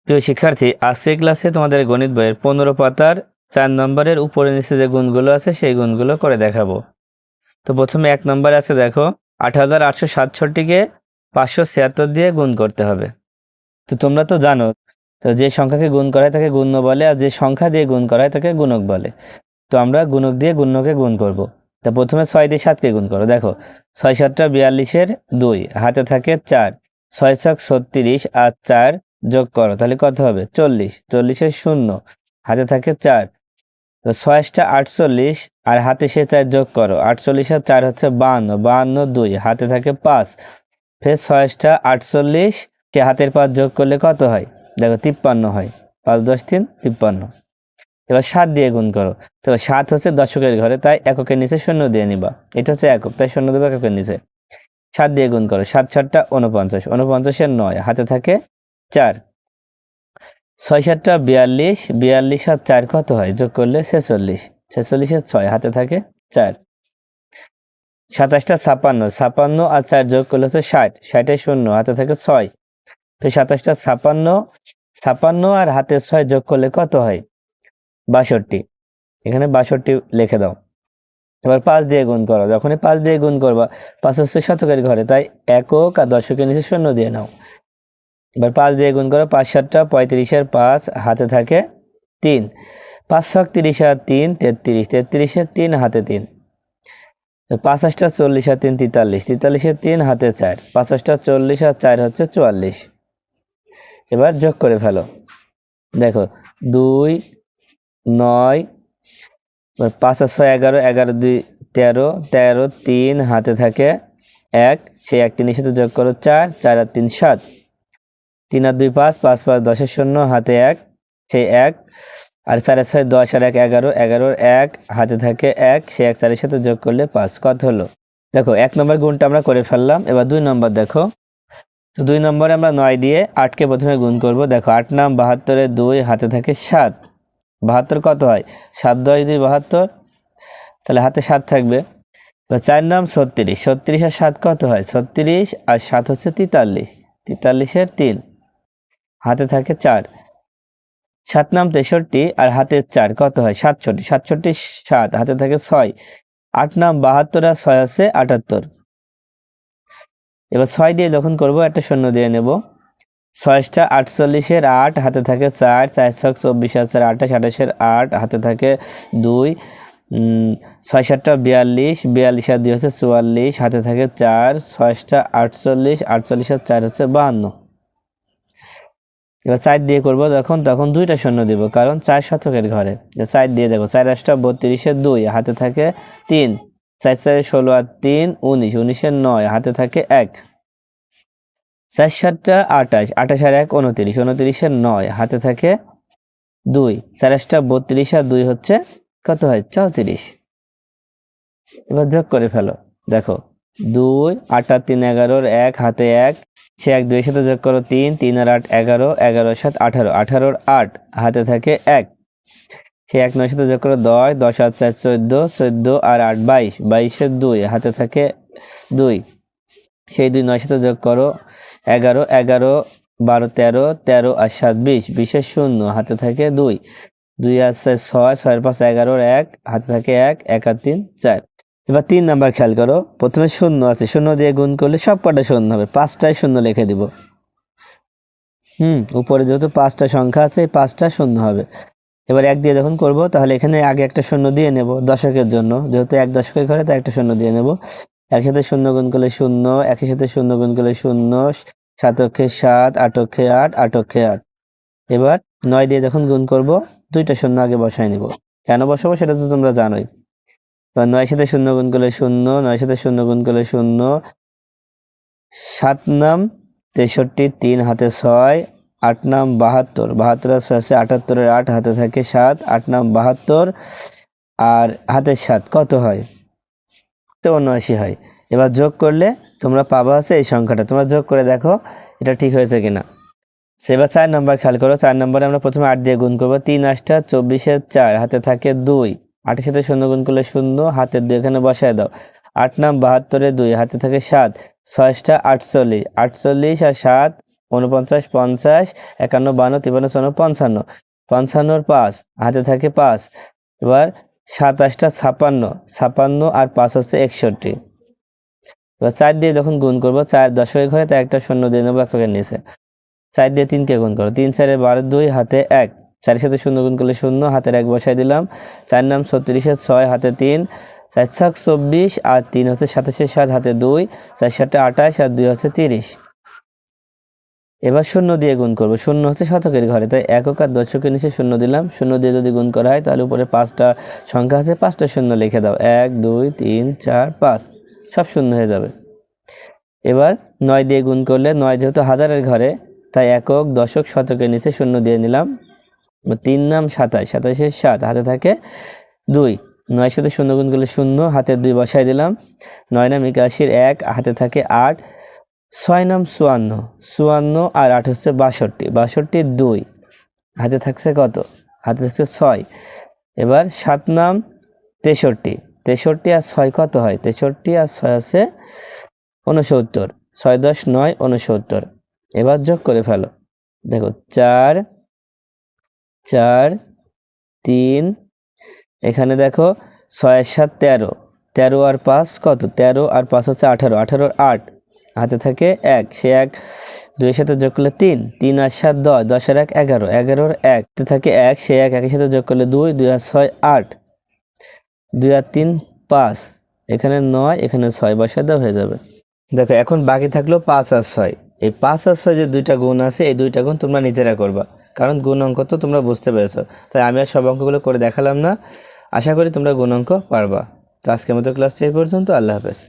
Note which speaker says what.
Speaker 1: প্রিয় শিক্ষার্থী, আজকের ক্লাসে তোমাদের গণিত বইয়ের 15 পাতার 4 নম্বরের উপরে নিচে যে গুণগুলো আছে সেই গুণগুলো করে দেখাবো। তো প্রথমে 1 নম্বরে আছে, দেখো 8867কে 576 দিয়ে গুণ করতে হবে। তো তোমরা তো জানো, তো যে সংখ্যাকে গুণ করা হয় তাকে গুণ্য বলে, আর যে সংখ্যা দিয়ে গুণ করা হয় তাকে গুণক বলে। তো আমরা গুণক দিয়ে গুণ্যকে গুণ করব। তা প্রথমে 6 দিয়ে 7কে গুণ করো। দেখো 6 7টা 42-এর 2, হাতে থাকে 4, 6 6 36 আর 4 যোগ করো, তাহলে কত হবে? 40, 40-এর 0, হাতে থাকে 4। তো 6টা 48 আর হাতে সে 4 যোগ করো, 48 আর 4 হচ্ছে 52, 52 2, হাতে থাকে 5। ফের 6টা 48 কে হাতের 5 যোগ করলে কত হয়? দেখো 53 হয়। 5 10 3 53। এবার 7 দিয়ে গুণ করো। তো 7 হচ্ছে দশকের ঘরে, তাই এককের নিচে 0 দিয়ে নিবা। এটা হচ্ছে একক, তাই 0 দেবে এককের নিচে। 7 দিয়ে গুণ করো, 7 7টা 49, 49-এর 9, হাতে থাকে 4। 6 7টা 42, 42 আর 4 কত হয়? যোগ করলে 46, 46-এর 6, হাতে থাকে 4। 27টা 56, 56 আর 4 যোগ করলে হচ্ছে 60, 60-এর 0, হাতে থাকে 6। তো 27টা 56, 56 আর হাতে 6 যোগ করলে কত হয়? 62। এখানে 62 লিখে দাও। এবার 5 দিয়ে গুণ করো। যখনই 5 দিয়ে গুণ করবা, 5 হচ্ছে শতকের ঘরে, তাই একক আর দশকের নিচে 0 দিয়ে নাও। এবার 5 দিয়ে গুণ করো, 5 7টা 35-এর 5, হাতে থাকে 3। 5 6 30 আর 3 33, 33-এর 3, হাতে 3। 5 8টা 40 আর 3 43, 43-এর 3, হাতে 4। 5 8টা 40 আর 4 হচ্ছে 44। এবার যোগ করে ফেলো। দেখো 2 9, 5 আর 6 11, 11 2 13, 13 3, হাতে থাকে 1, সেই 1 3-এর সাথে যোগ করো 4, 4 আর 3 7, 3 আর 2 5, 5 5 10-এর 0, হাতে 1, সেই 1, আর 4 আর 6 10 আর 1 11, 11-এর 1, হাতে থাকে 1, সেই 1 4-এর সাথে যোগ করলে 5, কত হলো? দেখো 1 নম্বর গুণটা আমরা করে ফেললাম। এবার 2 নম্বর দেখো। তো 2 নম্বরে আমরা 9 দিয়ে 8কে প্রথমে গুণ করব। দেখো 8 নাম 72-এর 2, হাতে থাকে 7। 72 কত হয়? 7 10 2 72, তাহলে হাতে 7 থাকবে। এবার 4 নাম 36, 36 আর 7 কত হয়? 36 আর 7 হচ্ছে 43, 43-এর 3, হাতে থাকে 4। 7 নাম 63 আর হাতে 4 কত হয়? 67, 67 7, হাতে থাকে 6। 8 নাম 72 আর 6 আছে 78। এবার 6 দিয়ে যখন করব, একটা শূন্য দিয়ে নেব। 6টা 48-এর 8, হাতে থাকে 4, 4 6 24 আর 4 28, 28-এর 8, হাতে থাকে 2। 6 7টা 42, 42 আর 2 হচ্ছে 44, হাতে থাকে 4। 6টা 48, 48 আর 4 হচ্ছে 52। এবার 4 দিয়ে করবো তখন 2টা শূন্য দিব, কারণ 4 শতকের ঘরে। 4 দিয়ে দেখো, 4 8টা 32-এর 2, হাতে থাকে 3। 4 4 16 আর 3 19, 19-এর 9, হাতে থাকে 1। 4 7টা 28, 28 আর 1 29, 29-এর 9, হাতে থাকে 2। 4 8টা 32 আর 2 হচ্ছে কত হয়? 34। এবার যোগ করে ফেলো। দেখো 2 8 আর 3 11-এর 1, হাতে 1, সে 1 2-এর সাথে যোগ করো 3, 3 আর 8 11, 11-এর 7 18, 18-এর 8, হাতে থাকে 1। সে 1 9-এর সাথে যোগ করো 10, 10 আর 4 14, 14 আর 8 22, 22-এর 2, হাতে থাকে 2। সেই 2 9-এর সাথে যোগ করো 11, 11 12 13, 13 আর 7 20, 20-এর 0, হাতে থাকে 2। 2 আর 6 6, 6 আর 5 11-এর 1, হাতে থাকে 1, 1 আর 3 4। এবার 3 নাম্বার খেয়াল করো। প্রথমে 0 আছে, 0 দিয়ে গুণ করলে সব কটা 0 হবে, 5টায় 0 লিখে দিব। উপরে যেহেতু 5টা সংখ্যা আছে, এই 5টা 0 হবে। এবার 1 দিয়ে যখন করব, তাহলে এখানে আগে একটা 0 দিয়ে নেব দশকের জন্য, যেহেতু 1 দশকের ঘরে, তাই একটা 0 দিয়ে নেব। এর সাথে 0 গুণ করলে 0, একের সাথে 0 গুণ করলে 0, 7 অক্ষে 7, 8 অক্ষে 8, 8 অক্ষে 8। এবার 9 দিয়ে যখন গুণ করব, 2টা 0 আগে বসাই নিব। কেন বসাবো সেটা তো তোমরা জানোই। এবার 9 সাথে 0 গুণ করলে 0, 9 সাথে 0 গুণ করলে 0। 7 নাম 63, 3, হাতে 6। 8 নাম 72, 72 আর 6 আছে 78-এর 8, হাতে থাকে 7। 8 নাম 72 আর হাতে 7 কত হয়? 79 হয়। এবার যোগ করলে তোমরা পাবা আছে এই সংখ্যাটা। তোমরা যোগ করে দেখো এটা ঠিক হয়েছে কিনা। এবার 4 নম্বর খেয়াল করো। 4 নম্বরে আমরা প্রথমে 8 দিয়ে গুণ করবো। 3 8টা 24-এর 4, হাতে থাকে 2। 8-এর সাথে 0 গুণ করলে 0, হাতের 2 এখানে বসায় দাও। 8 নাম 72-এর 2, হাতে থাকে 7। 6টা 48, 48 আর 7 49, 50, 51, 52, 53, 54, 55 5 হাতে থাকে 5। এবার 27টা 56, 56 আর 5 হচ্ছে 61। এবার 4 দিয়ে যখন গুণ করবো, 4 দশকের ঘরে তাই একটা শূন্য দিয়ে নেবো এককের নিচে। 4 দিয়ে 3কে গুণ করো, 3 4 12 2 হাতে 1, 4 সাথে শূন্য গুণ করলে 0, হাতের 1 বসাই দিলাম। 4 নাম 36, 6 হাতে 3, 4 ছক 24 আর 3 হচ্ছে 27, 7 হাতে 2, 4 7 28 আর 2 হচ্ছে 30। এবার শূন্য দিয়ে গুণ করবো, শূন্য হচ্ছে শতকের ঘরে তাই একক আর দশকের নিচে শূন্য দিলাম। শূন্য দিয়ে যদি গুণ করা হয় তাহলে উপরে 5টা সংখ্যা আছে, 5টা শূন্য লিখে দাও, 1 2 3 4 5, সব শূন্য হয়ে যাবে। এবার 9 দিয়ে গুণ করলে, 9 যেহেতু হাজারের ঘরে তাই একক দশক শতকের নিচে শূন্য দিয়ে নিলাম। 3 নাম 27, 27 7 হাতে থাকে 2, 9 সাথে শূন্য গুণ করলে 0, হাতে 2 বসাই দিলাম। 9 নাম 81, 1 হাতে থাকে 8, 6 নাম 54, 54 আর 8 হচ্ছে 62, 62 2 হাতে থাকছে কত, হাতে থাকছে 6। এবার 7 নাম 63, 63 আর 6 কত হয়, 63 আর 6 হচ্ছে 69, 6 10 9 69। এবার যোগ করে ফেলো, দেখো 4 4 3, এখানে দেখো 6 7 13, 13 আর 5 কত, 13 আর 5 হচ্ছে 18, 18 8 হাতে থাকে 1, সে 1 2 এর সাথে যোগ করলে 3, 3 আর 7 10, 10 আর 1 11, 11 আর 1 হাতে থাকে 1, সে 1 1 এর সাথে যোগ করলে 2, 2 আর 6 8, 2 আর 3 5, এখানে 9, এখানে 6 বসায় দেওয়া হয়ে যাবে। দেখো এখন বাকি থাকলো 5 আর 6। এই 5 আর 6 যে দুইটা গুণ আছে, এই দুইটা গুণ তোমরা নিজেরা করবা, কারণ গুণ অঙ্ক তো তোমরা বুঝতে পেরেছো, তাই আমি আর সব অঙ্কগুলো করে দেখালাম না। আশা করি তোমরা গুণ অঙ্ক পারবা। তো আজকের মতো ক্লাসটা এই পর্যন্ত। আল্লাহ হাফেজ।